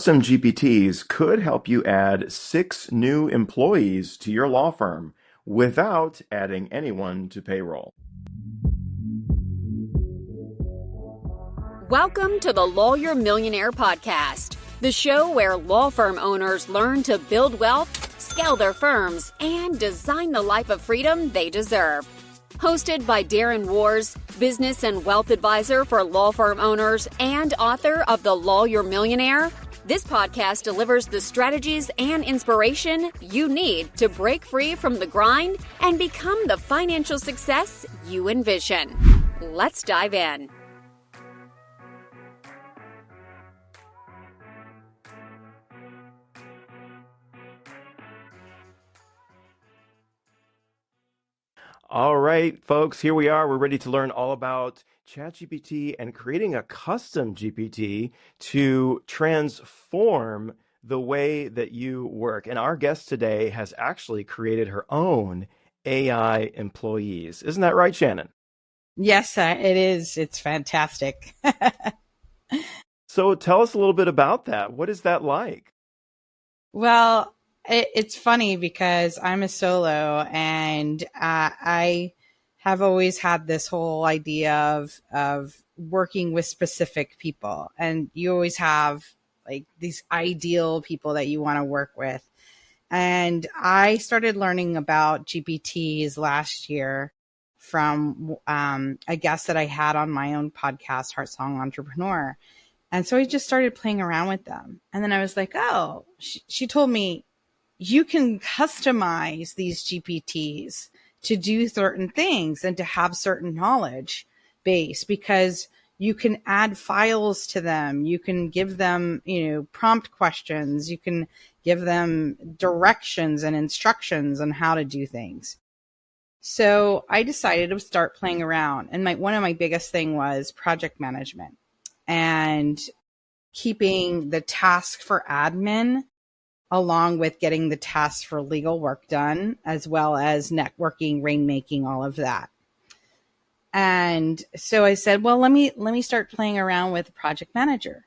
Custom GPTs could help you add 6 new employees to your law firm without adding anyone to payroll. Welcome to the Lawyer Millionaire Podcast, the show where law firm owners learn to build wealth, scale their firms, and design the life of freedom they deserve. Hosted by Darren Wurz, business and wealth advisor for law firm owners and author of The Lawyer Millionaire, this podcast delivers the strategies and inspiration you need to break free from the grind and become the financial success you envision. Let's dive in. All right, folks, here we are. We're ready to learn all about ChatGPT and creating a custom GPT to transform the way that you work. And our guest today has actually created her own AI employees. Isn't that right, Shannon? Yes, it is. It's fantastic. So tell us a little bit about that. What is that like? Well, it's funny because I'm a solo and I have always had this whole idea of working with specific people. And you always have like these ideal people that you want to work with. And I started learning about GPTs last year from a guest that I had on my own podcast, Heart Song Entrepreneur. And so I just started playing around with them. And then I was like, oh, she told me, you can customize these GPTs to do certain things and to have certain knowledge base because you can add files to them. You can give them, prompt questions. You can give them directions and instructions on how to do things. So I decided to start playing around. And one of my biggest thing was project management and keeping the task for admin along with getting the tasks for legal work done, as well as networking, rainmaking, all of that. And so I said, well, let me start playing around with Project Manager.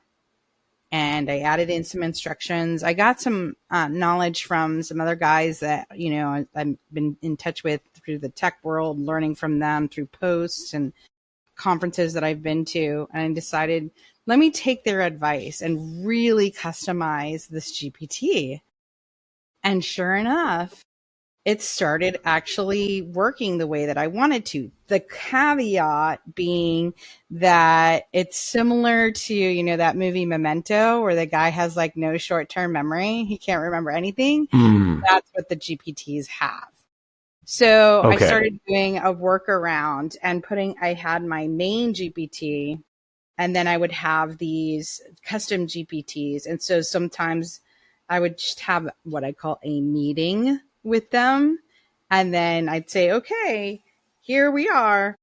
And I added in some instructions. I got some knowledge from some other guys that, I've been in touch with through the tech world, learning from them through posts and conferences that I've been to. And I decided, let me take their advice and really customize this GPT. And sure enough, it started actually working the way that I wanted to. The caveat being that it's similar to, that movie Memento where the guy has like no short-term memory. He can't remember anything. That's what the GPTs have. So I started doing a workaround and I had my main GPT and then I would have these custom GPTs. And so sometimes I would just have what I call a meeting with them. And then I'd say, okay, here we are.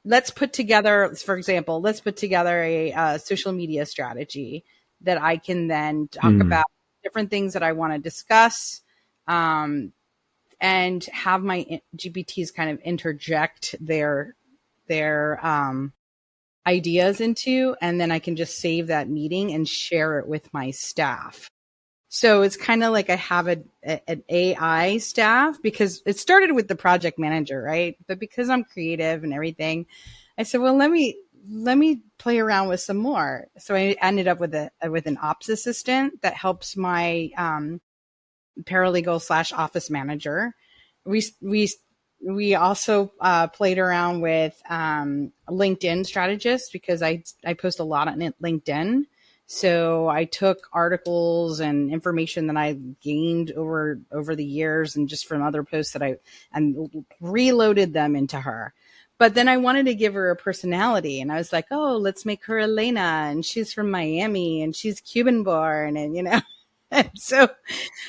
Let's put together, for example, a social media strategy that I can then talk about different things that I want to discuss and have my GPTs kind of interject their ideas into, and then I can just save that meeting and share it with my staff. So it's kind of like I have an AI staff because it started with the project manager, right? But because I'm creative and everything, I said, well, let me play around with some more. So I ended up with an ops assistant that helps my paralegal / office manager. We also played around with LinkedIn strategists because I post a lot on LinkedIn. So I took articles and information that I gained over the years and just from other posts and reloaded them into her. But then I wanted to give her a personality and I was like, oh, let's make her Elena and she's from Miami and she's Cuban born and, and so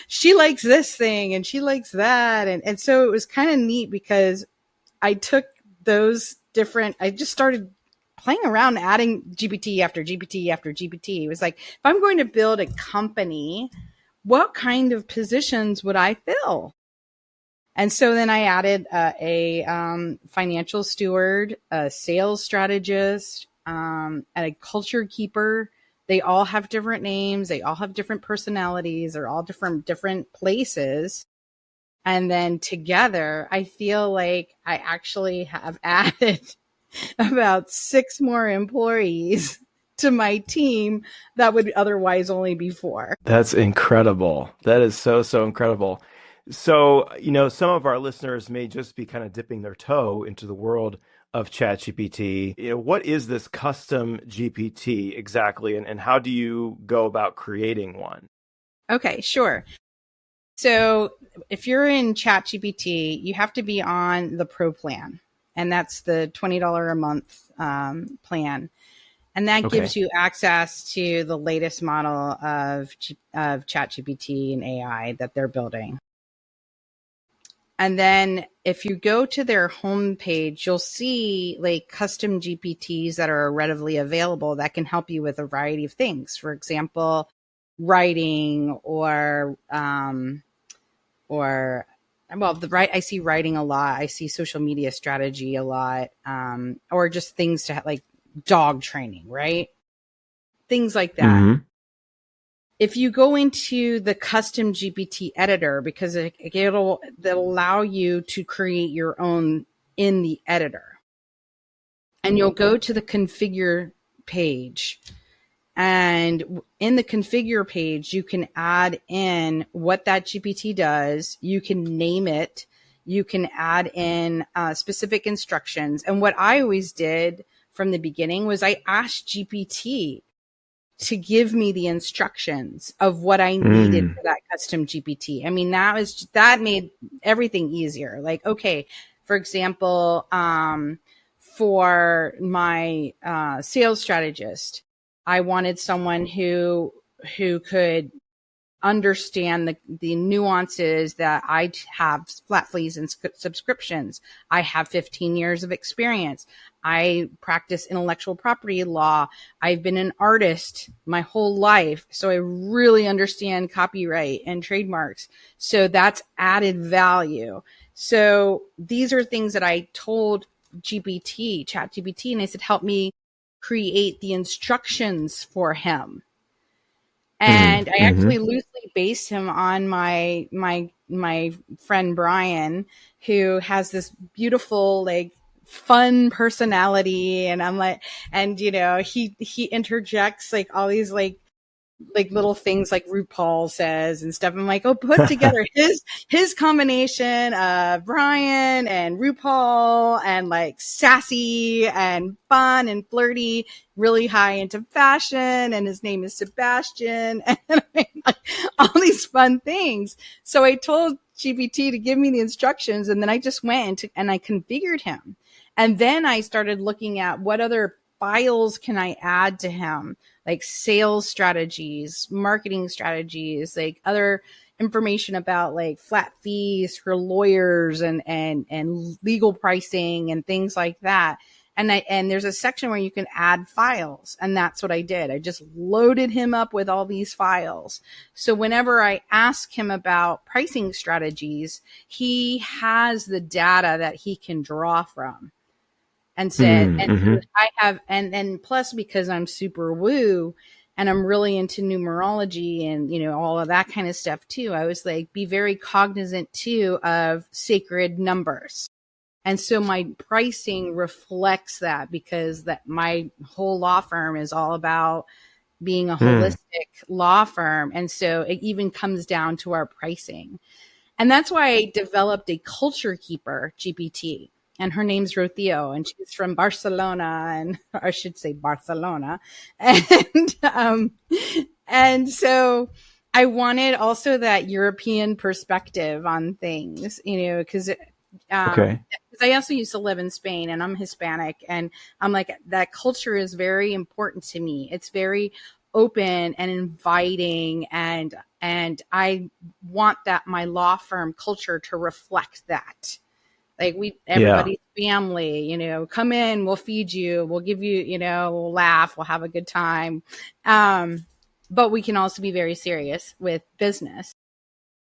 she likes this thing and she likes that. And so it was kind of neat because I took I just started playing around adding GPT after GPT after GPT. It was like, if I'm going to build a company, what kind of positions would I fill? And so then I added a financial steward, a sales strategist, and a culture keeper They all have different names. They all have different personalities. They're all different places. And then together, I feel like I actually have added about 6 more employees to my team that would otherwise only be 4. That's incredible. That is so, so incredible. So, some of our listeners may just be kind of dipping their toe into the world of ChatGPT. What is this custom GPT exactly, and how do you go about creating one? Okay, sure. So if you're in ChatGPT, you have to be on the Pro plan, and that's the $20 a month plan. And that Okay. gives you access to the latest model of ChatGPT and AI that they're building. And then if you go to their homepage, you'll see like custom GPTs that are readily available that can help you with a variety of things. For example, writing I see writing a lot. I see social media strategy a lot, or just things to like dog training, right? Things like that. Mm-hmm. If you go into the custom GPT editor, because it'll allow you to create your own in the editor, and you'll go to the configure page. And in the configure page, you can add in what that GPT does. You can name it. You can add in specific instructions. And what I always did from the beginning was I asked GPT to give me the instructions of what I needed for that custom GPT. I mean, that made everything easier. Like, okay, for example, for my sales strategist, I wanted someone who could understand the nuances that I have flat fees and subscriptions. I have 15 years of experience. I practice intellectual property law. I've been an artist my whole life, so I really understand copyright and trademarks. So that's added value. So these are things that I told ChatGPT, and I said, help me create the instructions for him. And I actually loosely based him on my friend Brian, who has this beautiful, like, fun personality. And I'm like, and he interjects like all these like little things like RuPaul says and stuff. I'm like, oh, put together his combination of Brian and RuPaul and like sassy and fun and flirty, really high into fashion. And his name is Sebastian. And I mean, like, all these fun things. So I told GPT to give me the instructions, and then I just went and I configured him. And then I started looking at what other files can I add to him, like sales strategies, marketing strategies, like other information about like flat fees for lawyers and legal pricing and things like that. And there's a section where you can add files. And that's what I did. I just loaded him up with all these files. So whenever I ask him about pricing strategies, he has the data that he can draw from. And said, and I have, and plus because I'm super woo and I'm really into numerology and, all of that kind of stuff too. I was like, be very cognizant too of sacred numbers. And so my pricing reflects that, because that my whole law firm is all about being a holistic law firm. And so it even comes down to our pricing. And that's why I developed a culture keeper GPT. And her name's Rocio, and she's from Barcelona, and or I should say Barcelona. And so I wanted also that European perspective on things, because I also used to live in Spain, and I'm Hispanic, and I'm like, that culture is very important to me. It's very open and inviting, and I want that my law firm culture to reflect that. Like everybody's family, come in, we'll feed you, we'll give you, we'll laugh, we'll have a good time. But we can also be very serious with business.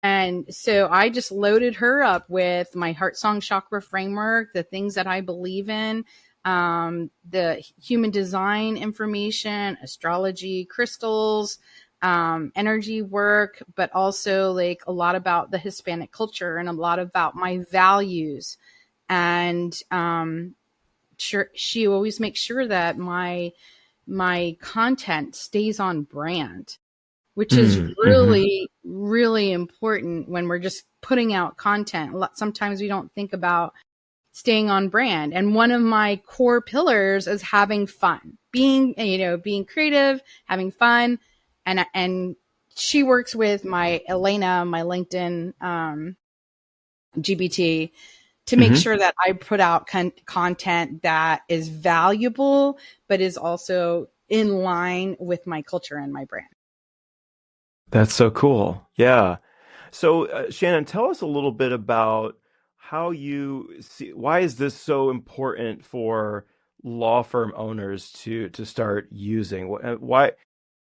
And so I just loaded her up with my heart song chakra framework, the things that I believe in, the human design information, astrology, crystals, energy work, but also like a lot about the Hispanic culture and a lot about my values. And she always makes sure that my content stays on brand, which is Mm-hmm. really, really important when we're just putting out content. Sometimes we don't think about staying on brand. And one of my core pillars is having fun, being creative, having fun. And she works with my Elena, my LinkedIn GPT, to make Mm-hmm. sure that I put out content that is valuable, but is also in line with my culture and my brand. That's so cool. Yeah. So, Shannon, tell us a little bit about how you see, why is this so important for law firm owners to start using? Why,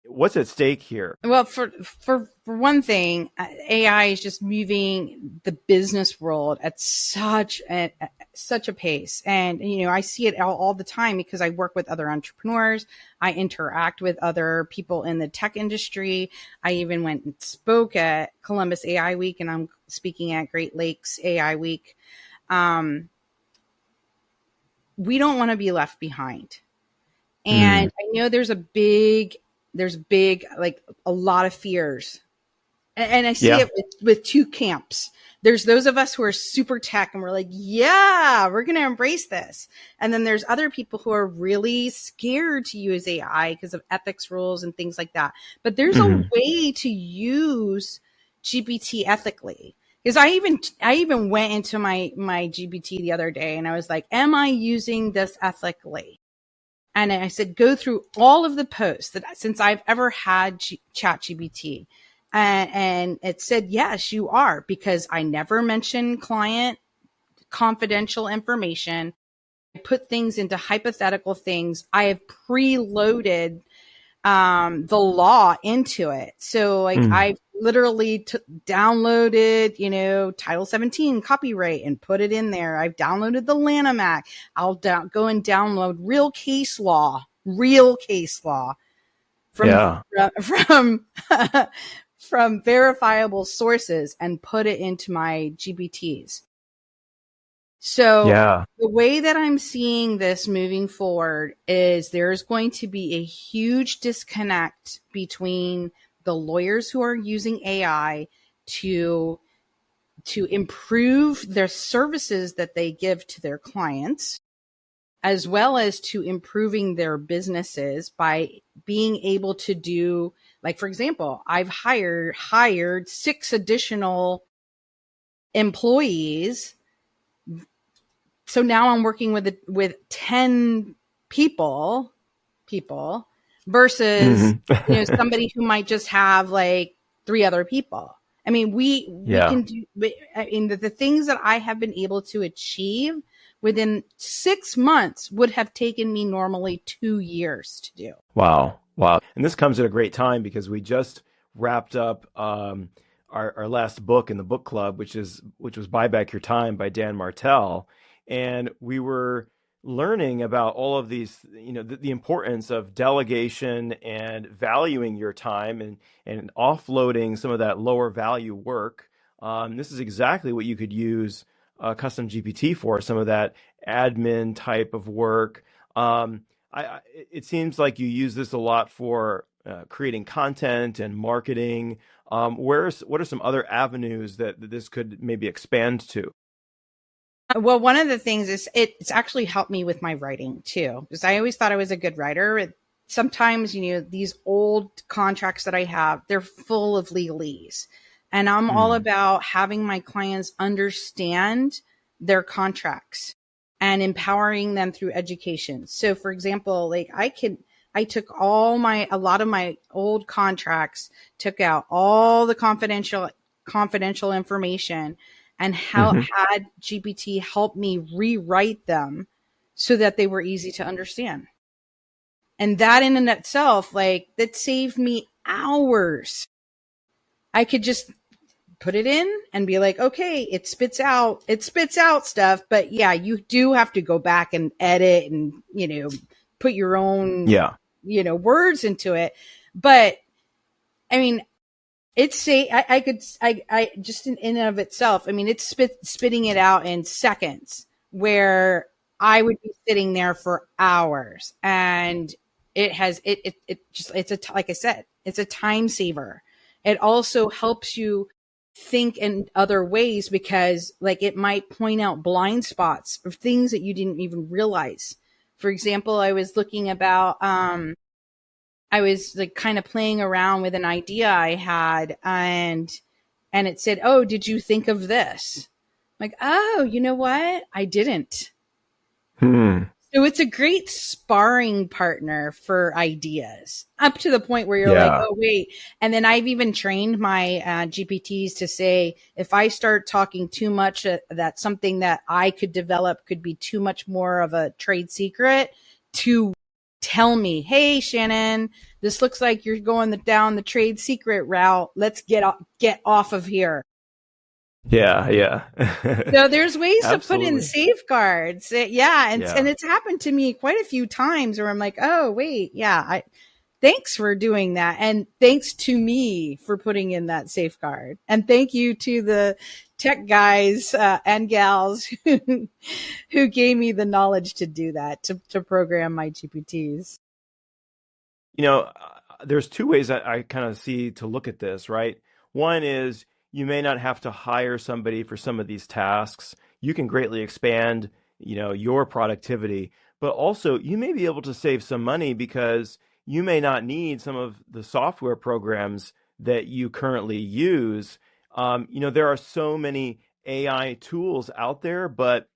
what's at stake here? Well, for one thing, AI is just moving the business world at such a pace, and I see it all the time because I work with other entrepreneurs. I interact with other people in the tech industry. I even went and spoke at Columbus AI Week, and I'm speaking at Great Lakes AI Week. We don't want to be left behind. Mm, And I know there's big, like a lot of fears. And I see yeah. it with two camps. There's those of us who are super tech and we're like, yeah, we're going to embrace this. And then there's other people who are really scared to use AI because of ethics rules and things like that. But there's a Hmm. way to use GPT ethically. Because I even went into my GPT the other day and I was like, am I using this ethically? And I said, go through all of the posts that since I've ever had ChatGPT. And it said, yes, you are, because I never mention client confidential information. I put things into hypothetical things. I have preloaded the law into it. So like Mm, I literally downloaded, Title 17 copyright and put it in there. I've downloaded the Lanham Act. I'll go and download real case law from yeah. from from verifiable sources and put it into my GPTs. So Yeah. the way that I'm seeing this moving forward is there's going to be a huge disconnect between the lawyers who are using AI to improve their services that they give to their clients, as well as to improving their businesses by being able to do, like, for example, I've hired 6 additional employees. So now I'm working with 10 people versus, Hmm. somebody who might just have like 3 other people. I mean, we Yeah. can do, I mean, the things that I have been able to achieve within 6 months would have taken me normally 2 years to do. Wow. Wow. And this comes at a great time because we just wrapped up our last book in the book club, which was Buy Back Your Time by Dan Martell. And we were learning about all of these, the importance of delegation and valuing your time and offloading some of that lower value work. This is exactly what you could use custom GPT for, some of that admin type of work. It seems like you use this a lot for creating content and marketing. What are some other avenues that this could maybe expand to? Well, one of the things is it's actually helped me with my writing too, because I always thought I was a good writer. Sometimes, these old contracts that I have, they're full of legalese. And I'm all Mm, about having my clients understand their contracts and empowering them through education. So for example, like I took a lot of my old contracts, took out all the confidential information and hmm. had GPT help me rewrite them so that they were easy to understand. And that in and itself, like, that saved me hours. I could just put it in and be like, okay, it spits out stuff. But yeah, you do have to go back and edit and, put your own, Yeah. words into it. But I mean, I just in and of itself, I mean, it's spitting it out in seconds where I would be sitting there for hours, and like I said, it's a time saver. It also helps you think in other ways because like it might point out blind spots of things that you didn't even realize. For example, I was looking about, I was like kind of playing around with an idea I had, and it said, "Oh, did you think of this?" I'm like, "Oh, you know what? I didn't." Hmm. So it's a great sparring partner for ideas up to the point where you're like, Yeah. oh, wait. And then I've even trained my GPTs to say, if I start talking too much, that something that I could develop could be too much more of a trade secret, to tell me, hey, Shannon, this looks like you're going down the trade secret route. Let's get off of here. Yeah. Yeah. So there's ways to put in Absolutely. safeguards. Yeah, and Yeah. it's happened to me quite a few times where I'm like, "Oh, wait, yeah, thanks for doing that, and thanks to me for putting in that safeguard, and thank you to the tech guys and gals who gave me the knowledge to do that, to program my GPTs." There's two ways I kind of see to look at this, right? One is you may not have to hire somebody for some of these tasks. You can greatly expand, your productivity, but also you may be able to save some money because you may not need some of the software programs that you currently use. There are so many AI tools out there, but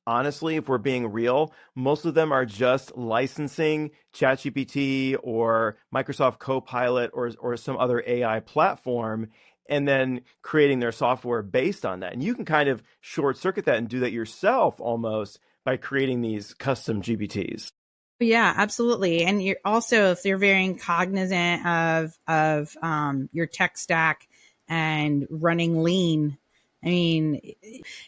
honestly, if we're being real, most of them are just licensing ChatGPT or Microsoft Copilot or some other AI platform and then creating their software based on that. And you can kind of short circuit that and do that yourself almost by creating these custom GPTs. Yeah, absolutely. And you're also, if you're very cognizant of your tech stack and running lean, I mean,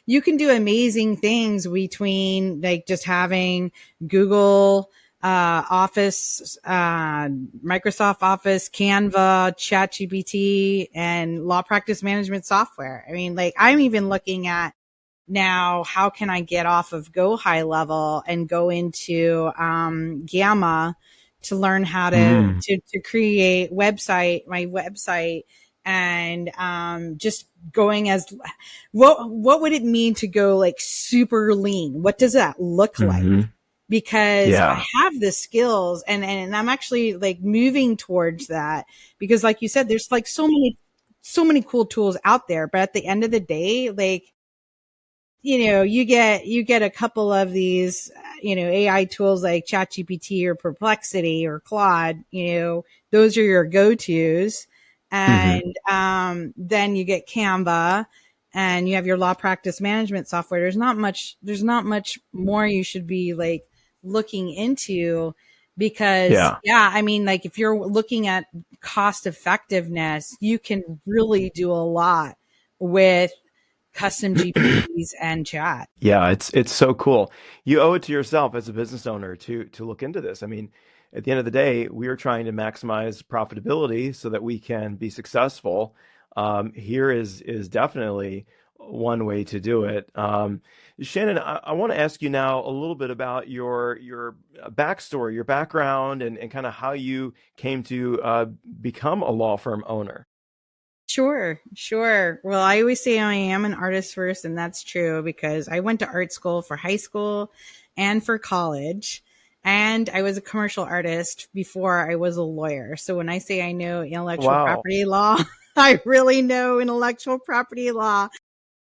you can do amazing things between like just having Google Office, Microsoft Office, Canva, ChatGPT, and law practice management software. I mean, like I'm even looking at now, how can I get off of Go High Level and go into Gamma to learn how Mm. to create my website, and just going as what would it mean to go like super lean? What does that look like? Hmm. Because I Yeah. have the skills, and I'm actually like moving towards that, because like you said, there's like so many cool tools out there, but at the end of the day, like, you get a couple of these, AI tools like ChatGPT or Perplexity or Claude, those are your go-tos. Hmm. And, then you get Canva and you have your law practice management software. There's not much more you should be like looking into, because Yeah. yeah, I mean, like if you're looking at cost effectiveness, you can really do a lot with custom GPTs and chat. Yeah, it's so cool. You owe it to yourself as a business owner to look into this. I mean, at the end of the day, we are trying to maximize profitability so that we can be successful. Here is definitely one way to do it. Shannon, I want to ask you now a little bit about your backstory, your background, and kind of how you came to become a law firm owner. Sure, sure. Well, I always say I am an artist first, and that's true because I went to art school for high school and for college. And I was a commercial artist before I was a lawyer. So when I say I know intellectual Wow. property law, I really know intellectual property law.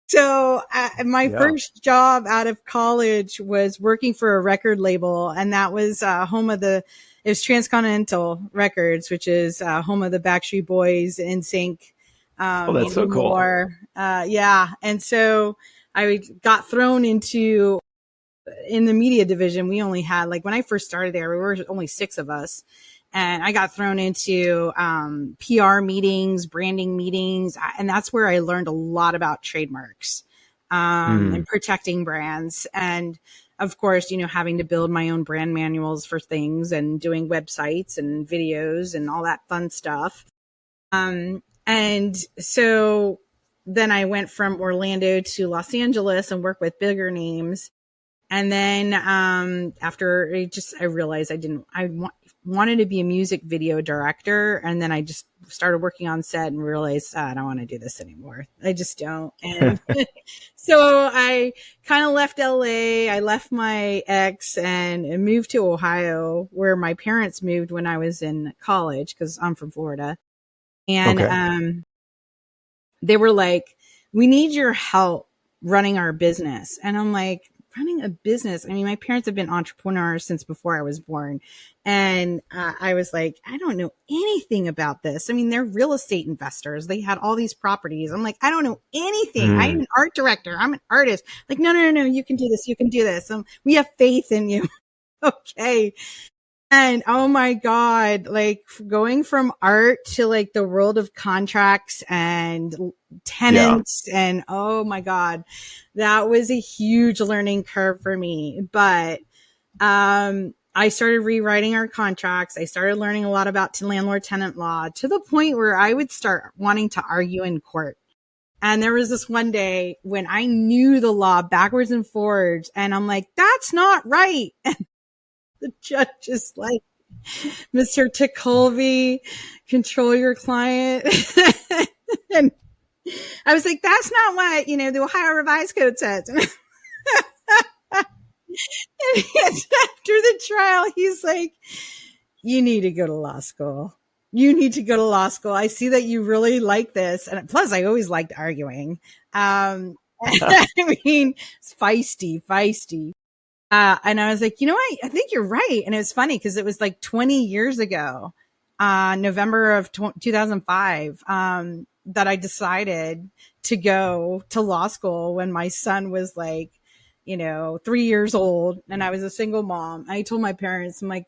So my Yeah. first job out of college was working for a record label, and that was it was Transcontinental Records, which is home of the Backstreet Boys, NSYNC, Oh, that's so Mandy cool. Moore. Yeah. And so I got thrown in the media division. We only had, like, when I first started there, we were only 6 of us. and I got thrown into PR meetings, branding meetings, and that's where I learned a lot about trademarks and protecting brands. And of course, having to build my own brand manuals for things and doing websites and videos and all that fun stuff. And so then I went from Orlando to Los Angeles and worked with bigger names. And then after I realized I wanted to be a music video director. And then I just started working on set and realized I don't want to do this anymore. I just don't. And so I kind of left LA. I left my ex and moved to Ohio, where my parents moved when I was in college, because I'm from Florida. And they were like, we need your help running our business. And I'm like, running a business? I mean, my parents have been entrepreneurs since before I was born. And I was like, I don't know anything about this. I mean, they're real estate investors. They had all these properties. I'm like, I don't know anything. I'm an art director. I'm an artist. Like, no, you can do this. You can do this. We have faith in you. Okay. And oh my God, like going from art to like the world of contracts and tenants. And oh my God, that was a huge learning curve for me. But, I started rewriting our contracts. I started learning a lot about landlord tenant law, to the point where I would start wanting to argue in court. And there was this one day when I knew the law backwards and forwards, and I'm like, that's not right. And the judge is like, Mr. Ticholvey, control your client. And I was like, that's not what, the Ohio Revised Code says. And after the trial, he's like, you need to go to law school. You need to go to law school. I see that you really like this. And plus, I always liked arguing. I mean, it's feisty. And I was like, you know what? I think you're right. And it was funny because it was like 20 years ago, November of 2005, that I decided to go to law school when my son was like, 3 years old, and I was a single mom. I told my parents, I'm like,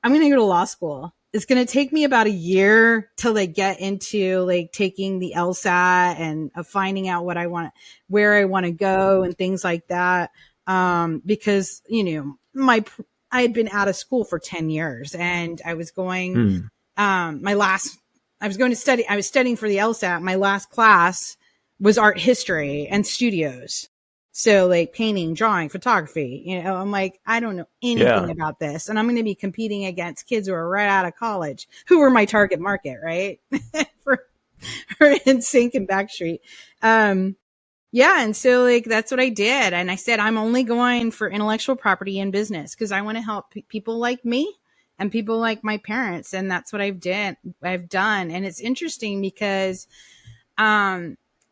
I'm going to go to law school. It's going to take me about a year to like get into like taking the LSAT and finding out where I want to go and things like that. Because, I had been out of school for 10 years, and I was going, I was studying for the LSAT. My last class was art history and studios. So like painting, drawing, photography, I'm like, I don't know anything about this. And I'm going to be competing against kids who are right out of college, who were my target market, right? for NSYNC and Backstreet. Yeah. And so like, that's what I did. And I said, I'm only going for intellectual property and business because I want to help people like me and people like my parents. And that's what I've done. And it's interesting because,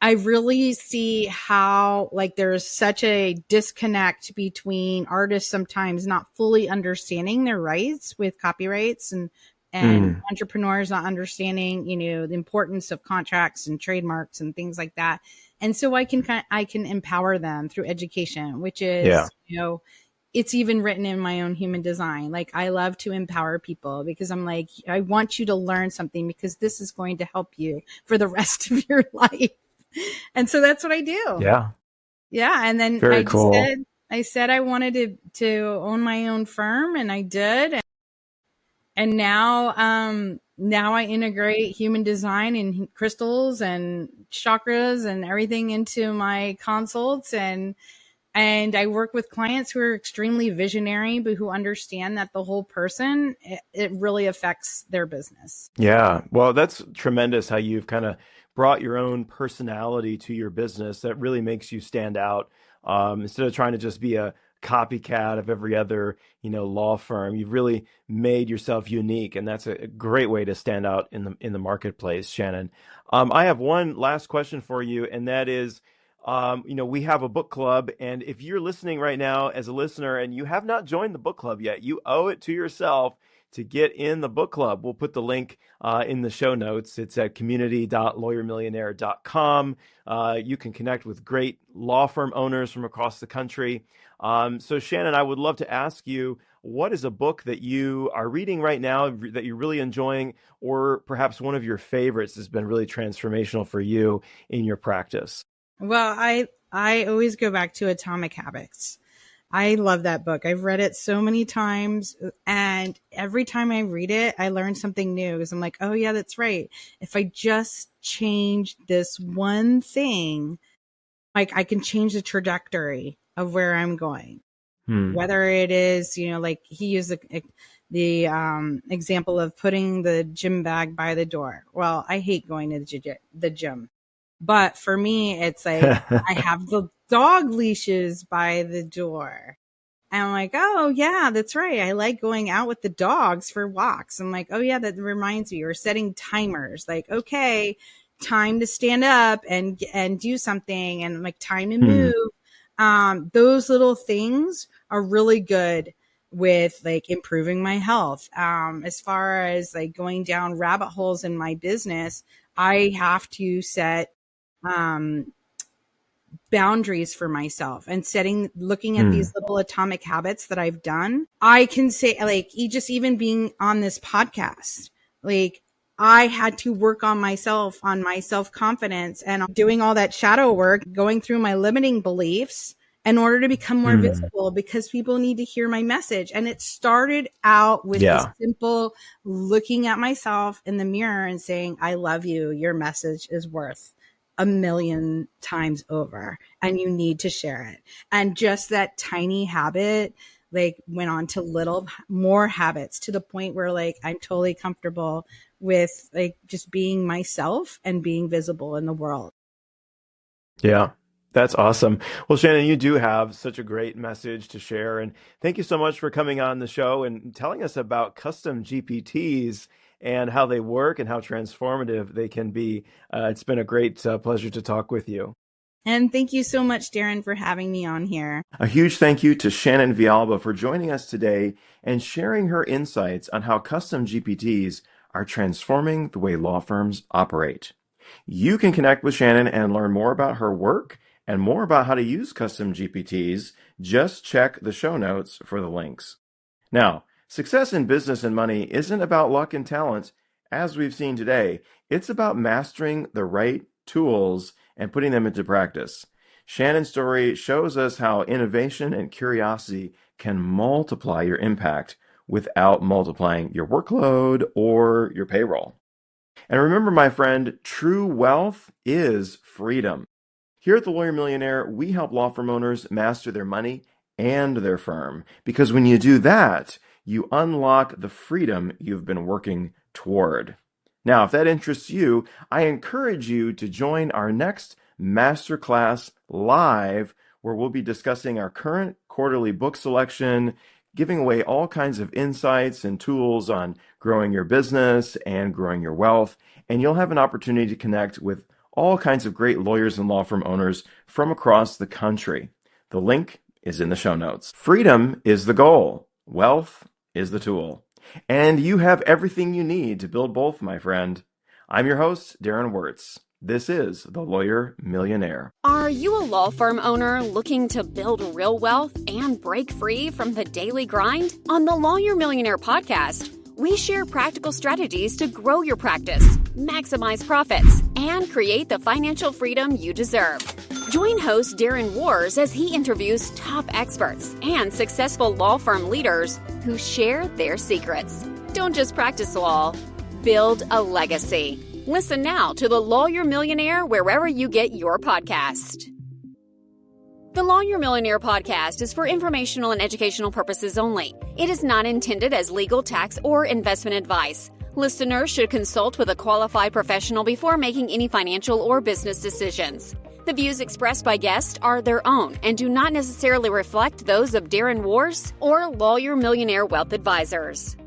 I really see how like there's such a disconnect between artists sometimes not fully understanding their rights with copyrights and entrepreneurs not understanding, the importance of contracts and trademarks and things like that. And so I can empower them through education, which is, it's even written in my own human design. Like I love to empower people because I'm like, I want you to learn something because this is going to help you for the rest of your life. And so that's what I do. Yeah. And then Very cool. I said I wanted to own my own firm, and I did. And now I integrate human design and crystals and chakras and everything into my consults, and I work with clients who are extremely visionary, but who understand that the whole person, it really affects their business. Yeah. Well, that's tremendous how you've kind of brought your own personality to your business that really makes you stand out. Instead of trying to just be a copycat of every other, law firm, you've really made yourself unique. And that's a great way to stand out in the marketplace, Shannon. I have one last question for you, and that is, we have a book club, and if you're listening right now as a listener and you have not joined the book club yet, you owe it to yourself to get in the book club. We'll put the link in the show notes. It's at community.lawyermillionaire.com. You can connect with great law firm owners from across the country. So Shannon, I would love to ask you, what is a book that you are reading right now that you're really enjoying, or perhaps one of your favorites has been really transformational for you in your practice? Well, I always go back to Atomic Habits. I love that book. I've read it so many times, and every time I read it, I learn something new because I'm like, oh yeah, that's right. If I just change this one thing, like I can change the trajectory of where I'm going. Whether it is, like he used the example of putting the gym bag by the door. Well, I hate going to the gym. But for me, it's like I have the dog leashes by the door. And I'm like, oh, yeah, that's right. I like going out with the dogs for walks. I'm like, oh, yeah, that reminds me. Or setting timers. Like, okay, time to stand up and do something. And like, time to move. Those little things are really good with like improving my health. As far as like going down rabbit holes in my business, I have to set boundaries for myself and looking at these little atomic habits that I've done. I can say like, even being on this podcast, like I had to work on myself, on my self-confidence and doing all that shadow work, going through my limiting beliefs in order to become more visible, because people need to hear my message. And it started out with the simple looking at myself in the mirror and saying, I love you. Your message is worth 1,000,000 times over and you need to share it. And just that tiny habit, like went on to little more habits to the point where like I'm totally comfortable with like just being myself and being visible in the world. Yeah. That's awesome. Well, Shannon, you do have such a great message to share. And thank you so much for coming on the show and telling us about custom GPTs and how they work and how transformative they can be. It's been a great pleasure to talk with you. And thank you so much, Darren, for having me on here. A huge thank you to Shannon Villalba for joining us today and sharing her insights on how custom GPTs are transforming the way law firms operate. You can connect with Shannon and learn more about her work and more about how to use custom GPTs. Just check the show notes for the links. Now, success in business and money isn't about luck and talent, as we've seen today. It's about mastering the right tools and putting them into practice. Shannon's story shows us how innovation and curiosity can multiply your impact without multiplying your workload or your payroll. And remember, my friend, true wealth is freedom. Here at The Lawyer Millionaire, we help law firm owners master their money and their firm, because when you do that, you unlock the freedom you've been working toward. Now, if that interests you, I encourage you to join our next masterclass live, where we'll be discussing our current quarterly book selection, giving away all kinds of insights and tools on growing your business and growing your wealth, and you'll have an opportunity to connect with all kinds of great lawyers and law firm owners from across the country. The link is in the show notes. Freedom is the goal. Wealth is the tool. And you have everything you need to build both, my friend. I'm your host, Darren Wurz. This is The Lawyer Millionaire. Are you a law firm owner looking to build real wealth and break free from the daily grind? On the Lawyer Millionaire podcast, we share practical strategies to grow your practice, maximize profits, and create the financial freedom you deserve. Join host Darren Wurz as he interviews top experts and successful law firm leaders who share their secrets. Don't just practice law, build a legacy. Listen now to The Lawyer Millionaire wherever you get your podcast. The Lawyer Millionaire podcast is for informational and educational purposes only. It is not intended as legal, tax, or investment advice. Listeners should consult with a qualified professional before making any financial or business decisions. The views expressed by guests are their own and do not necessarily reflect those of Darren Wurz or Lawyer Millionaire Wealth Advisors.